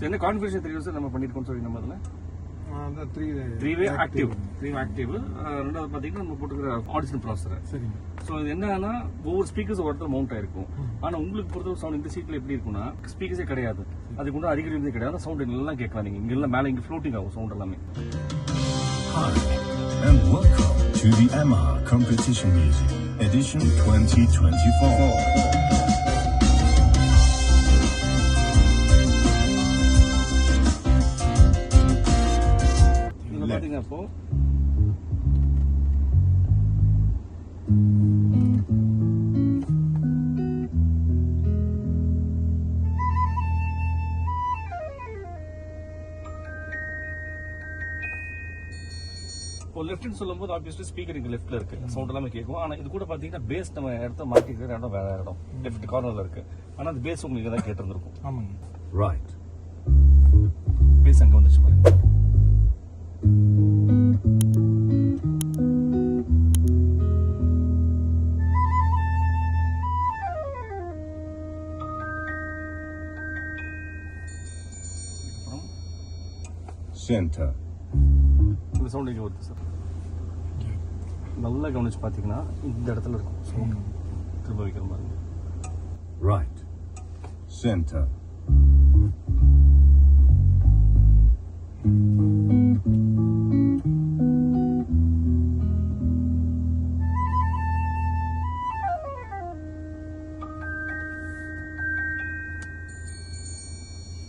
என்ன கான்ஃபிகரேஷன் 3 வருஷம் நம்ம பண்ணிருக்கோம்னு சொல்லி நம்ம அதுல 3-way ஆக்டிவ் ரெண்டாவது பாத்தீங்கன்னா நம்ம போட்டுக்கிற ஆடிஷன் ப்ராசஸர். சரிங்க. ஸோ இது என்னன்னா ஒவ்வொரு ஸ்பீக்கர்ஸ் ஒருத்தர் மவுண்ட் ஆயிருக்கும். ஆனா உங்களுக்கு பொறுத்த சவுண்ட் இந்த சீட்ல எப்படி இருக்கும்னா ஸ்பீக்கர்ஸே கிடையாது, அதுக்கு கூட அடிக்கடி கிடையாது. சவுண்ட் எல்லாம் கேட்கலாம் நீங்க இங்க எல்லாம் மேல இங்க ஃப்ளோட்டிங் ஆகும் சவுண்ட் எல்லாமே. Hi and welcome to the Yamaha Competition Music Edition 2024. பாத்தீங்க அப்போ லெஃப்ட்னு சொல்லும்போது ஆப்வியஸ்லி ஸ்பீக்கர் இங்க லெஃப்ட்ல இருக்கு, சவுண்ட் எல்லாமே கேட்கும். ஆனா இது கூட பாத்தீங்கன்னா பேஸ் நம்ம இடத்த மாட்டி இருக்கிற இடம் வேற இடம் லெஃப்ட் கார்னர்ல இருக்கு. ஆனா அந்த பேஸ் உங்களுக்கு தான் கேட்டிருந்திருக்கும். ஆமாங்க. Right. பேஸ் அங்க வந்துச்சு பாருங்க. Center. இந்த சவுண்ட் இங்கே வருது சார். நல்லா கவனிச்சு பார்த்தீங்கன்னா இந்த இடத்துல இருக்கும் சவுண்ட். திரும்ப வைக்கிற மாதிரி. Right. Center.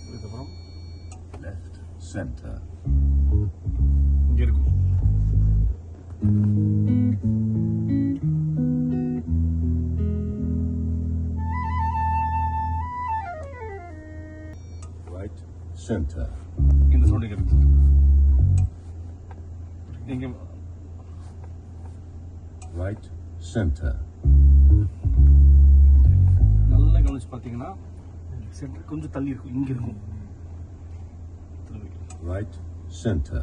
இதுக்கப்புறம் Left. Center. இங்கே இருக்கும். Right. Center. இந்த சவுண்ட் இங்கே இருக்கு. இங்கே Right. Center. நல்லா கவனிச்சு பார்த்தீங்கன்னா சென்டர் கொஞ்சம் தள்ளி இருக்கும், இங்கே இருக்கும். Right. Center.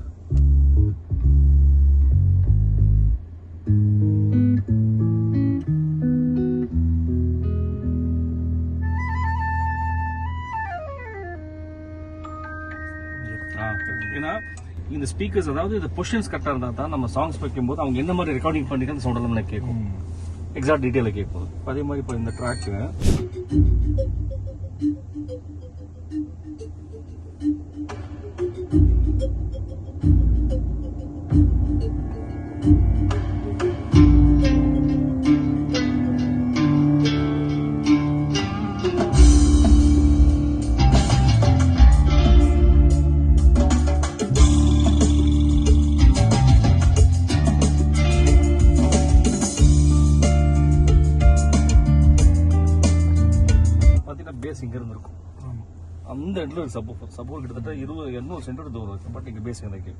ஏன்னா இந்த ஸ்பீக்கர்ஸ் அதாவது இந்த பொசிஷன்ஸ் கரெக்டாக இருந்தால் தான் நம்ம சாங்ஸ் வைக்கும்போது அவங்க என்ன மாதிரி ரெக்கார்டிங் பண்ணிட்டு அந்த சவுண்ட் எல்லாம் கேட்கும், எக்ஸாக்ட் டீட்டெயிலில் கேட்கும். அதே மாதிரி இப்போ இந்த ட்ராக்கு பேஸ் இங்க இருந்திருக்கும். அந்த இடத்துல ஒரு சப்போர்ட் கிட்டத்தட்ட 200 சென்டிமீட்டர் தூரம் இருக்கு. பட் இங்க பேஸ் எனக்கு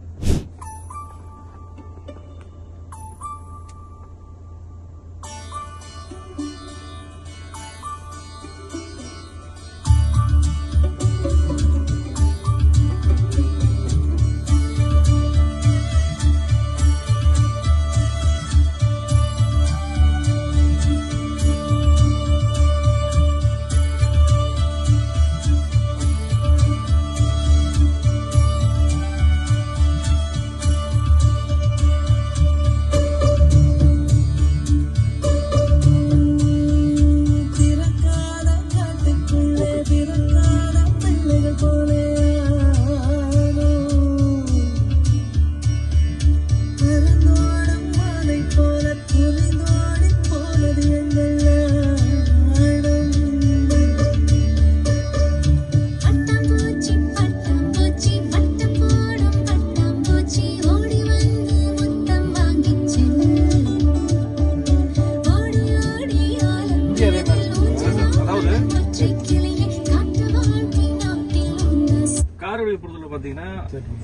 பாத்தீங்கன்னா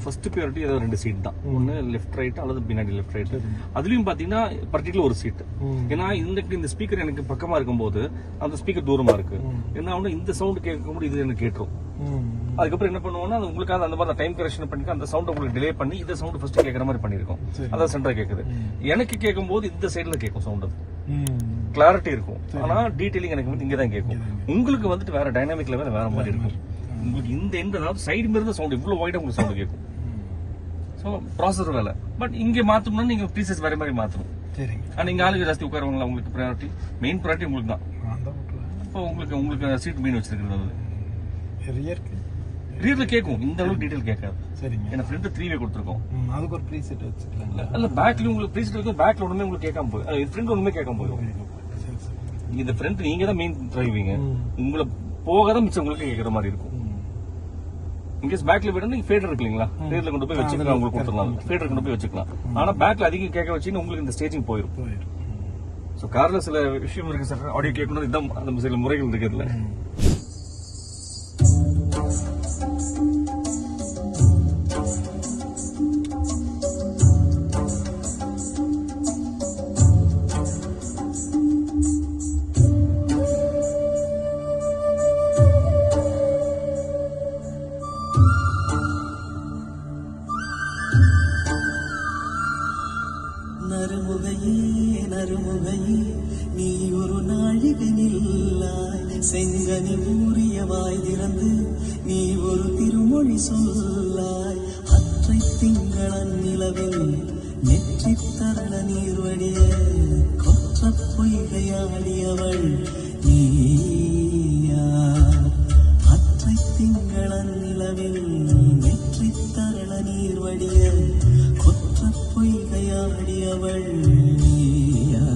ஃபர்ஸ்ட் பிரியாரிட்டி ஏதோ 2 சீட் தான். ஒன்னு லெஃப்ட் ரைட் அல்லது பின்னாடி லெஃப்ட் ரைட். அதுலயும் பாத்தீங்கன்னா பர்டிகுலர் ஒரு சீட். ஏன்னா இந்த ஸ்பீக்கர் எனக்கு பக்கமா இருக்கும்போது அந்த ஸ்பீக்கர் தூரமா இருக்கு. என்ன ஆகும், இந்த சவுண்ட் கேட்கும்போது இது எனக்கு கேட்டுரும். அதுக்கப்புறம் என்ன பண்ணுவோம்னா உங்களுக்காக அந்த மாதிரி டைம் கரெக்ஷன் பண்ணி அந்த சவுண்ட் உங்களுக்கு டிலே பண்ணி இந்த சவுண்ட் ஃபர்ஸ்ட் கேட்கற மாதிரி பண்ணிருக்கோம். அதான் சென்டரா கேக்குது. எனக்கு கேட்கும்போது இந்த சைடுல கேட்கும் சவுண்ட், கிளாரிட்டி இருக்கும். ஆனா டீடைலிங் எனக்கு வந்து இங்க தான் கேட்கும். உங்களுக்கு வந்துட்டு வேற டைனாமிக் லெவல் வேற மாதிரி இருக்கும். உங்களுக்கு இந்த எண்ட் அதாவது சைடு இருந்த சவுண்ட் இவ்வளவு வைடா உங்களுக்கு சவுண்ட் கேட்கும். ஸோ ப்ராசஸர் வேலை. பட் இங்கே மாத்தணும்னா நீங்க ப்ரீசெஸ் வேற மாதிரி மாத்தணும். சரிங்க. நீங்க ஆளுங்க ஜாஸ்தி உட்காருவாங்களா, உங்களுக்கு ப்ரையாரிட்டி மெயின் ப்ரையாரிட்டி உங்களுக்கு தான். இப்போ உங்களுக்கு சீட் மெயின் வச்சிருக்கிறது. ரியர்ல கேட்கும், இந்த அளவுக்கு டீடைல் கேட்காது. சரிங்க. ஏன்னா ஃப்ரண்ட் 3-வே கொடுத்துருக்கோம். அதுக்கு ஒரு ப்ரீசெட் வச்சுக்கலாம். இல்ல பேக்ல உங்களுக்கு ப்ரீசெட் இருக்கும். பேக்ல ஒண்ணுமே உங்களுக்கு கேட்காம போயிடும், ஃப்ரண்ட் ஒண்ணுமே கேட்காம போயிடும். இந்த ஃப்ரண்ட் நீங்க தான் மெயின் டிரைவிங்க, உங்களை போகாதான் மிச்சம் உங்களுக்கு கேட்கற மாதிரி இருக்கும். இன்கேஸ் பேக்ல போயிட்டு நீங்க ஃபேடர் இருக்கு இல்லீங்களா, ஃபேடர்ல கொண்டு போய் வச்சுக்கலாம், உங்களுக்கு கொடுத்துடலாம். ஃபேடர் கொண்டு போய் வச்சுக்கலாம். ஆனா பேக்ல அதிகம் கேட்க வச்சீங்கன்னா உங்களுக்கு இந்த ஸ்டேஜிங் போயிடும். ஸோ கார்ல சில விஷயம் இருக்கு சார், ஆடியோ கேட்கணும், இதான் அந்த சில முறைகள் இருக்குதுல. நறுமுகையே நீ ஒரு நாழிகை நில்லாய், செங்கனி ஊறிய வாய் திறந்து நீ ஒரு திருமொழி சொல்லாய். அற்றை திங்களன் நிலவில் நெற்றி தரள நீர்வடிய கொற்ற பொய்கையாடியவள் நீயா. அற்றை திங்களன் நிலவில் நெற்றி தரள நீர்வடிய கொற்ற பொய்கையாடியவள் நீயா.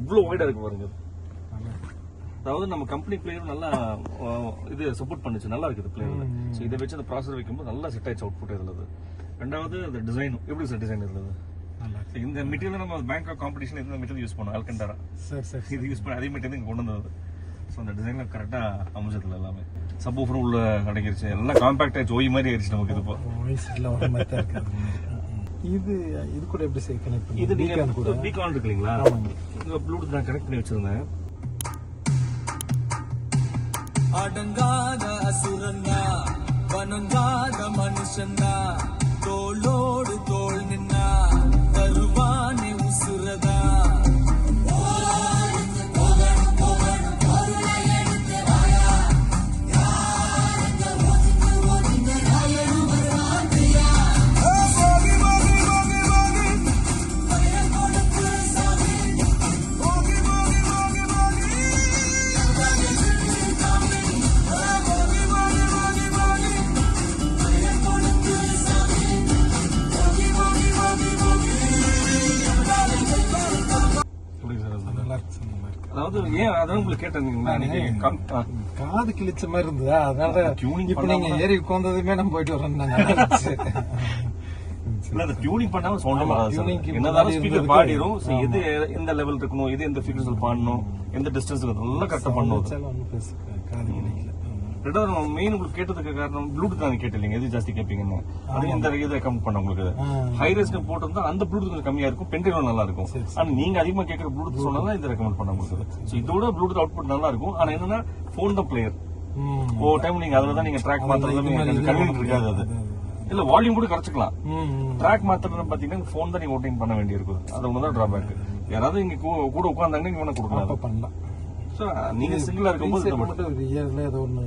இவ்வளவு வைடா இருக்கு பாருங்க. அதாவது நம்ம கம்பெனி பிளேயர் நல்லா இது சப்போர்ட் பண்ணுச்சு, நல்லா இருக்குது பிளேயர்ல. ஸோ இதை வச்சு அந்த ப்ராசஸர் வைக்கும்போது நல்லா செட் ஆயிடுச்சு அவுட்புட் இதுல. ரெண்டாவது அந்த டிசைன் எப்படி சார் டிசைன் இருந்தது. இந்த மெட்டீரியல் நம்ம பேங்காக் காம்படிஷன் இந்த மெட்டீரியல் யூஸ் பண்ணோம், அல்கண்டாரா. இது யூஸ் பண்ணி அதே மெட்டீரியல் இங்க கொண்டு வந்தது. ஸோ அந்த டிசைன்ல கரெக்டா அமைஞ்சதுல எல்லாமே. சப்வூஃபரும் உள்ள அடங்கிருச்சு, எல்லாம் காம்பாக்ட் ஆயிடுச்சு, ஓய் மாதிரி ஆயிடுச்சு நமக்கு. இது இது கூட எப்படி கனெக்ட் பண்ணி, இது நீங்க பீகான் இருக்கு இல்லீங்களா, இந்த ப்ளூடூத் நான் கனெக்ட் பண்ணி வச்சிருந்தேன். அடங்காத அசுரன்னா வணங்காத மனுஷன்னா, தோளோடு தோள் நின்னா தருவானே உசுரதா. அதாவது ஏன் அதான் உங்களுக்கு கேட்டேன், காது கிழிச்ச மாதிரி இருந்ததா, அதனால இப்ப நீங்க ஏறி உட்கார்ந்ததுமே நம்ம போயிட்டு வரோம். டியூனிங் பண்ணாம சவுண்ட் வராது. என்னதான் ஸ்பீக்கர் பாடிரும், எது எந்த லெவல் இருக்கணும், எது எந்த ஃப்ரீக்வன்சில பாடணும், எந்த டிஸ்டன்ஸ் நல்லா கரெக்டா பண்ணணும். காது கிழிக்கல. ரெண்டாவது நம்ம மெயின் உங்களுக்கு கேட்டதுக்கு காரணம் ப்ளூடூத் தான் கேட்டீங்க, எது ஜாஸ்தி கேட்பீங்கன்னு. அது இந்த இதை ரெக்கமெண்ட் பண்ண உங்களுக்கு. ஹை ரேஸ்க்கு போட்டிருந்தா அந்த ப்ளூடூத் கொஞ்சம் கம்மியா இருக்கும், பென்ட்ரைவ் நல்லா இருக்கும். ஆனா நீங்க அதிகமா கேட்கற ப்ளூடூத் சொன்னா இதை ரெக்கமெண்ட் பண்ண உங்களுக்கு. சோ இதோட ப்ளூடூத் அவுட்புட் நல்லா இருக்கும். ஆனா என்னன்னா போன் தான் பிளேயர். ஓ டைம் நீங்க அதுல தான் நீங்க ட்ராக் மாத்துறது கன்வீனியன்ட் இருக்காது. அது இல்ல வால்யூம் கூட குறைச்சிக்கலாம். ட்ராக் மாத்துறது பாத்தீங்கன்னா போன் தான் நீங்க ஓட்டிங் பண்ண வேண்டி இருக்கும். அது ஒண்ணுதான் டிராபேக். யாராவது இங்க கூட உட்கார்ந்தாங்கன்னா நீங்க வேணா கொடுக்கலாம். பண்ணலாம். சோ நீங்க சிங்கிளா இருக்கும்போது ஏதோ ஒண்ணு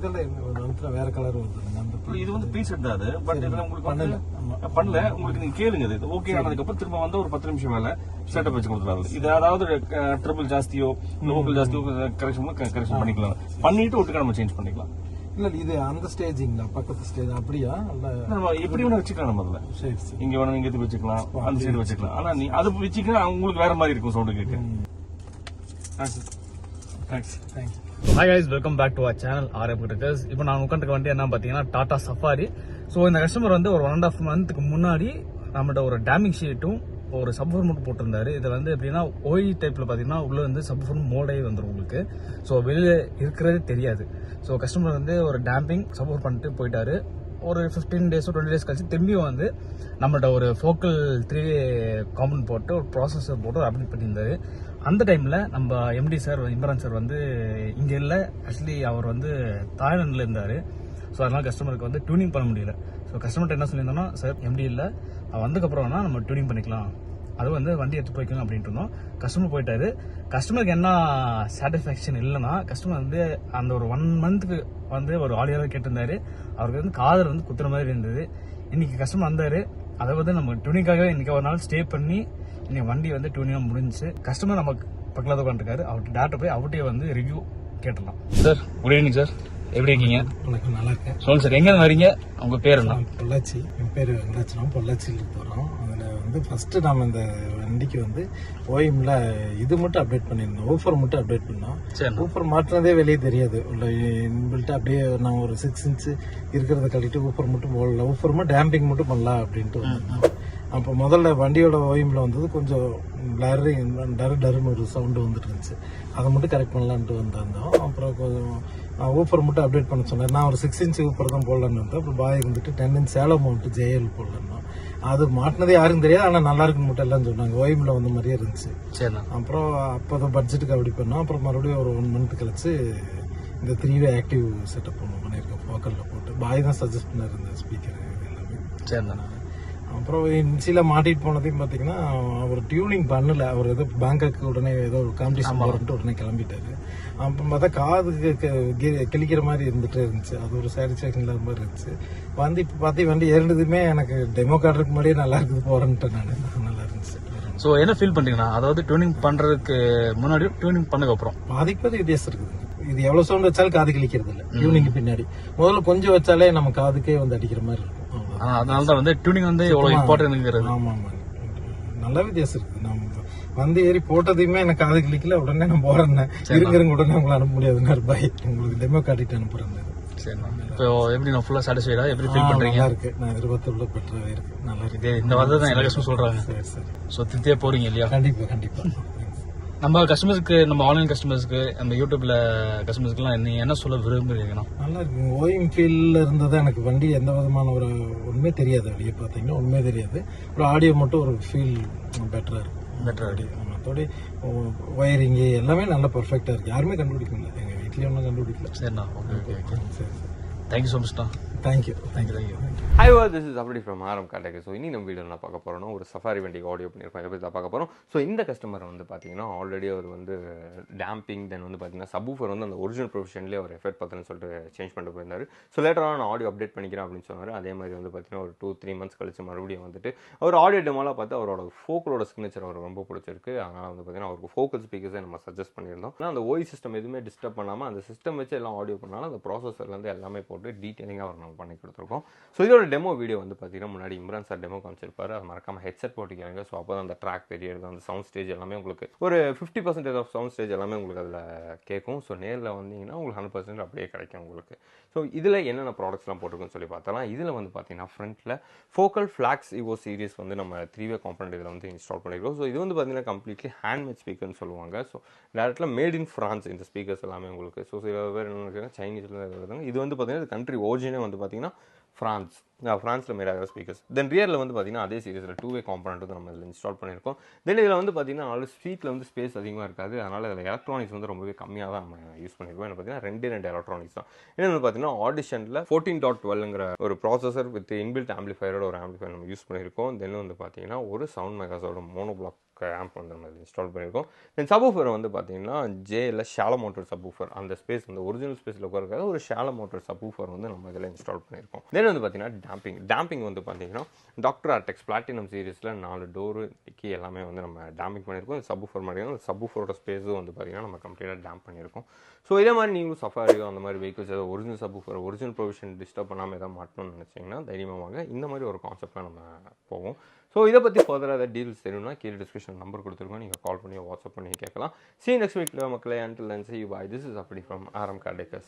இதெல்லாம் வேற கலர் வருதுங்க அந்த இது வந்து ப்ரீசெட் தான் அது. பட் இதுல உங்களுக்கு பண்ணல உங்களுக்கு நீங்க கேளுங்க. இது ஓகே ஆனதுக்கு அப்புறம் திரும்ப வந்து ஒரு 10 நிமிஷம் மேல செட்டப் வச்சு கொடுத்துறாங்க. இது அதாவது ட்ரிபிள் ஜாஸ்தியோ லோக்கல் ஜாஸ்தியோ கரெக்ஷன் பண்ணிக்கலாம். பண்ணிட்டு ஒட்டுக்கா நம்ம சேஞ்ச் பண்ணிக்கலாம். இல்ல இது அந்த ஸ்டேஜிங்களா பக்கத்து ஸ்டேஜ் அப்படியா? நம்ம எப்படி வேணா வச்சுக்கலாம். நம்ம அதுல சரி சரி இங்க வேணும் இங்க வச்சுக்கலாம், அந்த சைடு வச்சுக்கலாம். ஆனா நீ அது வச்சுக்கினா உங்களுக்கு வேற மாதிரி இருக்கும் சவுண்ட் கேட்க. Thanks. Hi guys, welcome back to our channel RF கிரிக்கர்ஸ். இப்போ நான் உட்காந்துருக்க வண்டி என்ன பார்த்தீங்கன்னா டாடா சஃபாரி. ஸோ இந்த கஸ்டமர் வந்து ஒரு 1.5 months முன்னாடி நம்மகிட்ட ஒரு டேமிங் ஷீட்டும் ஒரு சப்ஃபர் மட்டும் போட்டிருந்தாரு. இது வந்து எப்படின்னா ஓய் டைப்ல பார்த்தீங்கன்னா உள்ள வந்து சப்ஃபர் மோடே வந்துடும் உங்களுக்கு. ஸோ வெளியே இருக்கிறதே தெரியாது. ஸோ கஸ்டமர் வந்து ஒரு டேம்பிங் சப்போர்ட் பண்ணிட்டு போயிட்டாரு. ஒரு 15 days 20 days கழிச்சு திரும்பியும் வந்து நம்மள்ட்ட ஒரு ஃபோக்கல் 3-way காம்பவுண்ட் போட்டு ஒரு ப்ராசஸர் போட்டு அப்டேட் பண்ணியிருந்தாரு. அந்த டைமில் நம்ம எம்டி சார் இம்ரான் சார் வந்து இங்கே இல்லை. ஆக்சுவலி அவர் வந்து தாய்லாண்டில் இருந்தார். ஸோ அதனால் கஸ்டமருக்கு வந்து டியூனிங் பண்ண முடியல. ஸோ கஸ்டமர்கிட்ட என்ன சொல்லியிருந்தோம்னா, சார் எம்டி இல்லை, வந்ததுக்கப்புறம் வேணால் நம்ம டியூனிங் பண்ணிக்கலாம், அது வந்து வண்டி எடுத்து போய்க்கலாம் அப்படின்ட்டு இருந்தோம். கஸ்டமர் போயிட்டாரு. கஸ்டமருக்கு என்ன சாட்டிஸ்ஃபேக்ஷன் இல்லைன்னா, கஸ்டமர் வந்து அந்த ஒரு 1 month வந்து ஒரு ஆடியோவாக கேட்டிருந்தாரு. அவருக்கு வந்து காதல் வந்து குத்துற மாதிரி இருந்தது. இன்னைக்கு கஸ்டமர் வந்தாரு. அதை வந்து நம்ம டியூனிங்காகவே இன்னைக்கு ஒரு நாள் ஸ்டே பண்ணி இன்னைக்கு வண்டி வந்து டியூனிங்காக முடிஞ்சிச்சு. கஸ்டமர் நமக்கு பக்கத்தில் தான் உட்காந்துருக்காரு. அவர்கிட்ட டேரக்டாக போய் அவர்கிட்டயே வந்து ரிவ்யூ கேட்டலாம். சார் குட் ஈவினிங் சார், எப்படி இருக்கீங்க? வணக்கம், நல்லா இருக்கேன். சொல்லுங்க சார், எங்க வரீங்க, உங்க பேர் என்ன? பொள்ளாச்சி. என் பேர் வெங்கடாச்சலம். பொள்ளாச்சியில் போகிறோம். அதில் வந்து ஃபர்ஸ்ட் நம்ம இந்த வண்டிக்கு வந்து ஓஎம்ல இது மட்டும் அப்டேட் பண்ணியிருந்தோம். ஊஃபர் மட்டும் அப்டேட் பண்ணோம். ஊஃபர் மாற்றினதே வெளியே தெரியாது. உள்ள இன்பில்ட்டு அப்படியே நான் ஒரு 6 inch இருக்கிறத கழிட்டு ஊஃபர் மட்டும் போடல. ஊஃபர் மட்டும் டேம்பிங் மட்டும் பண்ணலாம் அப்படின்ட்டு வந்திருந்தோம். அப்போ முதல்ல வண்டியோட ஓஎம்ல வந்தது கொஞ்சம் டருன்னு ஒரு சவுண்டு வந்துட்டு இருந்துச்சு. அதை மட்டும் கரெக்ட் பண்ணலான்ட்டு வந்திருந்தோம். அப்புறம் கொஞ்சம் ஊஃபர் மட்டும் அப்டேட் பண்ண சொன்னேன். நான் ஒரு 6 inch ஊஃபர் தான் போடலான்னு வந்தேன். அப்புறம் பாய் வந்துட்டு 10 inch சேலம் மவுண்ட் ஜேஎல் போடலான்னு. அது மாட்டினதே யாருக்கும் தெரியாது, ஆனால் நல்லா இருக்குன்னு மட்டும் எல்லாம் சொன்னாங்க. ஓஎம்ல வந்த மாதிரியே இருந்துச்சு. அப்புறம் அப்போ பட்ஜெட்டுக்கு அப்படி பண்ணோம். அப்புறம் மறுபடியும் ஒரு 1 month கழிச்சு இந்த 3-way ஆக்டிவ் செட்டப் பண்ணியிருக்கோம். ஃபோக்கலில் போட்டு பாய் தான் சஜஸ்ட் பண்ணார் இந்த ஸ்பீக்கர் எல்லாமே. அப்புறம் இன்சியில மாட்டிட்டு போனதையும் பார்த்தீங்கன்னா அவர் டியூனிங் பண்ணல. அவர் ஏதோ பேங்காக்கு உடனே ஏதோ காம்படிஷன் போகிறன்ட்டு உடனே கிளம்பிட்டாரு. அப்போ பார்த்தா காதுக்கு கிளிக்கிற மாதிரி இருந்துகிட்டே இருந்துச்சு. அது ஒரு சாட்டிஸ்ஃபேக்ஷன் இல்லாத மாதிரி இருந்துச்சு. வந்து இப்போ பார்த்து வண்டி ஏறினதுமே எனக்கு டெமோ கார்டுக்கு முன்னாடியே நல்லா இருக்குது போகிறேன்ட்டு நான் நல்லா இருந்துச்சு. ஸோ என்ன ஃபீல் பண்ணுறீங்கன்னா, அதாவது டியூனிங் பண்ணுறதுக்கு முன்னாடி டியூனிங் பண்ணதுக்கு அப்புறம் பாதிப்பது வித்தியாசம் இருக்குது. இது எவ்வளவு சவுண்ட் வச்சாலும் காது கிளிக்கிறது இல்லை. டியூனிங் பின்னாடி முதல்ல கொஞ்சம் வச்சாலே நம்ம காதுக்கே வந்து அடிக்கிற மாதிரி இருக்கும். அதனாலதான் வந்து டியூனிங் வந்து எவ்வளவு இம்பார்ட்டன்ட். ஆமா, நல்ல வித்தியாசம் இருக்கு. நம்ம வந்து ஏறி போட்டதையுமே எனக்கு காது கிளிக்கல. உடனே நான் போறேன், இருங்க உடனே உங்களை அனுப்ப முடியாது, பாய் உங்களுக்கு டெமோ காட்டிட்டு அனுப்புறேன். இப்போ எப்படி நான் ஃபுல்லா சாட்டிஸ்ஃபைடா எப்படி ஃபீல் பண்றீங்க? நல்லா இருக்கு. நான் எதிர்பார்த்த பெட்டரா இருக்கு. நல்லா இருக்கு. இந்த வாரத்தை தான் எல்லா கஸ்டமர் சொல்றாங்க. சரி. ஸோ திருப்தியா போறீங்க இல்லையா? கண்டிப்பா. நம்ம கஸ்டமர்ஸ்க்கு, நம்ம ஆன்லைன் கஸ்டமர்ஸ்க்கு, நம்ம யூடியூப்ல கஸ்டமர்ஸ்க்குலாம் நீங்க என்ன சொல்ல விரும்புறீங்கன்னா? நல்லா இருக்கு. ஓஎம் ஃபீல்ல இருந்தது எனக்கு வண்டி எந்த விதமான ஒரு உண்மையே தெரியாது. அப்படியே பாத்தீங்கன்னா உண்மையே தெரியாது. ஒரு ஆடியோ மட்டும் ஒரு ஃபீல் பெட்டரா இருக்கும். மற்றபடி ஒயரிங் எல்லாமே நல்லா பர்ஃபெக்டா இருக்கு. யாருமே கண்டுபிடிக்க முடியல. எங்க வீட்லயே ஒன்றும் கண்டுபிடிக்கல. சரிண்ணா, ஓகே. சரி. தேங்க்யூ ஸோ மச்ண்ணா. தேங்க்யூ. ஹாய் திஸ் இஸ் அப்படி ஃப்ரம் ஆரம் காட்டேக்கு. ஸோ இனி நம்ம வீடியோ என்ன பார்க்க போகிறோம்னா, ஒரு சஃபாரி வண்டிக்கு ஆடியோ பண்ணியிருக்கோம். இதை பற்றி பார்க்க போகிறோம். ஸோ இந்த கஸ்டமர் வந்து பார்த்தீங்கன்னா ஆல்ரெடி அவர் வந்து டேம்பிங் தென் வந்து பார்த்தீங்கன்னா சப்வூஃபர் வந்து அந்த ஒரிஜினல் ப்ரொஃபஷன்லேயே அவர் எஃபெக்ட் பார்த்துன்னு சொல்லிட்டு சேஞ்ச் பண்ணிட்டு போயிருந்தார். ஸோ லேட்டராக நான் ஆடியோ அப்டேட் பண்ணிக்கிறேன் அப்படின்னு சொன்னார். அதே மாதிரி வந்து பார்த்தீங்கன்னா ஒரு 2-3 months கழிச்சு மறுபடியும் வந்துட்டு அவர் ஆடியோ டெமோலாம் பார்த்து அவரோட ஃபோக்கலோட சிக்னேச்சர் அவர் ரொம்ப பிடிச்சிருக்கு. அதனால் வந்து பார்த்தீங்கன்னா அவருக்கு ஃபோக்கல் ஸ்பீக்கர்ஸை நம்ம சஜஸ்ட் பண்ணியிருந்தோம். ஆனால் அந்த ஓய் சிஸ்டம் எதுவுமே டிஸ்டர்ப் பண்ணாமல் அந்த சிஸ்டம் வச்சு எல்லாம் ஆடியோ பண்ணாலும் அந்த ப்ராசஸர்லேருந்து எல்லாமே போட்டு டீட்டெயிலிங்காக அவர் நம்ம பண்ணி கொடுத்துருக்கோம். ஸோ இதோட டெமோ வீடியோ வந்து பார்த்தீங்கன்னா முன்னாடி இம்ரான் சார் டெமோ காமிச்சிருப்பாரு. அது மறக்காம ஹெட்செட் போட்டுக்கிறாங்க. ஸோ அப்போ தான் அந்த ட்ராக் தெரியறது, அந்த சவுண்ட் ஸ்டேஜ் எல்லாமே உங்களுக்கு ஒரு 50% ஆஃப் சவுண்ட் ஸ்டேஜ் எல்லாமே உங்களுக்கு அதில் கேட்கும். ஸோ நேரில் வந்தீங்கன்னா உங்களுக்கு 100% அப்படியே கிடைக்கும் உங்களுக்கு. ஸோ இதில் என்னென்ன ப்ராடக்ட்ஸ்லாம் போட்டிருக்குன்னு சொல்லி பார்த்தலாம். இதில் வந்து பார்த்தீங்கன்னா ஃப்ரண்ட்டில் ஃபோக்கல் ஃப்ளாக்ஸ் இவோ சீரிஸ் வந்து நம்ம 3-way காம்பனண்ட் இதில் வந்து இன்ஸ்டால் பண்ணியிருக்கோம். ஸோ இது வந்து பார்த்தீங்கன்னா கம்ப்ளீட்லி ஹேண்ட்மேட் ஸ்பீக்கர்னு சொல்லுவாங்க. ஸோ டேரக்டாக மேட் இன் ஃப்ரான்ஸ் இந்த ஸ்பீக்கர்ஸ் எல்லாமே உங்களுக்கு. ஸோ சில பேர் என்ன நினைக்கிறாங்க சைனீஸில் வருதுங்க. இது வந்து பார்த்தீங்கன்னா கண்ட்ரி ஒரிஜினே வந்து பார்த்தீங்கன்னா ஃப்ரான்ஸில் மேட் ஆகிற ஸ்பீக்கர்ஸ். தென் ரியரில் வந்து பார்த்தீங்கன்னா அதே சீரிஸில் 2-way காம்பனண்ட் வந்து நம்ம இதில் இன்ஸ்டால் பண்ணியிருக்கோம். தென் இதில் வந்து பார்த்தீங்கன்னா நாலு ஸ்பீக்கில் வந்து ஸ்பேஸ் அதிகமாக இருக்காது. அதனால் இதில் எலக்ட்ரானிக்ஸ் வந்து ரொம்பவே கம்மியாக தான் நம்ம யூஸ் பண்ணியிருக்கோம். என்ன பார்த்தீங்கன்னா 2 எலக்ட்ரானிக்ஸ் தான். இன்னொன்று பார்த்தீங்கன்னா ஆடிஷனில் 14.12ங்கிற ஒரு ப்ராசஸர் வித் இன்பில்ட் ஆம்பிளிஃபயரோட ஒரு ஆம்பிளிஃபயர் நம்ம யூஸ் பண்ணியிருக்கோம். தென் வந்து பார்த்தீங்கன்னா ஒரு 7 மெகாஸோட மோனோ பிளாக் ஆம்ப் வந்து நம்ம இன்ஸ்டால் பண்ணியிருக்கோம். தென் சப்வூஃபர் வந்து பார்த்தீங்கன்னா ஜேயில் ஷாலோ மோட்டர் சப்வூஃபர், அந்த ஸ்பேஸ் வந்து ஒரிஜினல் ஸ்பேஸில் உட்கார ஒரு ஷாலோ மோட்டர் சப்வூஃபர் வந்து நம்ம இதில் இன்ஸ்டால் பண்ணியிருக்கோம். தென் வந்து பார்த்தீங்கன்னா டேம்பிங் வந்து பார்த்தீங்கன்னா டாக்டர் ஆர்டெக்ஸ் பிளாட்டினம் சீரிஸில் 4 டோரு கீ எல்லாமே வந்து நம்ம டேம்பிங் பண்ணியிருக்கோம். சப்வூஃபர் மாதிரி சப்வூஃபரோட ஸ்பேஸும் வந்து பார்த்தீங்கன்னா நம்ம கம்ப்ளீட்டாக டேம்ப் பண்ணியிருக்கோம். ஸோ இதே மாதிரி நீங்களும் சஃபாரியோ அந்த மாதிரி வெஹிக்கிள்ஸ் ஏதாவது original subwoofer original provision disturb பண்ணாமல் எதாவது மாட்டணும்னு நினச்சிங்கன்னா தைரியமாக இந்த மாதிரி ஒரு கான்செப்டாக நம்ம போவோம். ஸோ இதை பற்றி ஃபர்தராக ஏதாவது டீல்ஸ் தெரியும்னா கீழே டிஸ்கிரிப்ஷன் நம்பர் கொடுத்துருக்கோம், நீங்கள் கால் பண்ணி வாட்ஸ்அப் பண்ணி கேட்கலாம். See you next week மக்களே. Until then, see you. Bye. This is Apadi from RM Car Decors.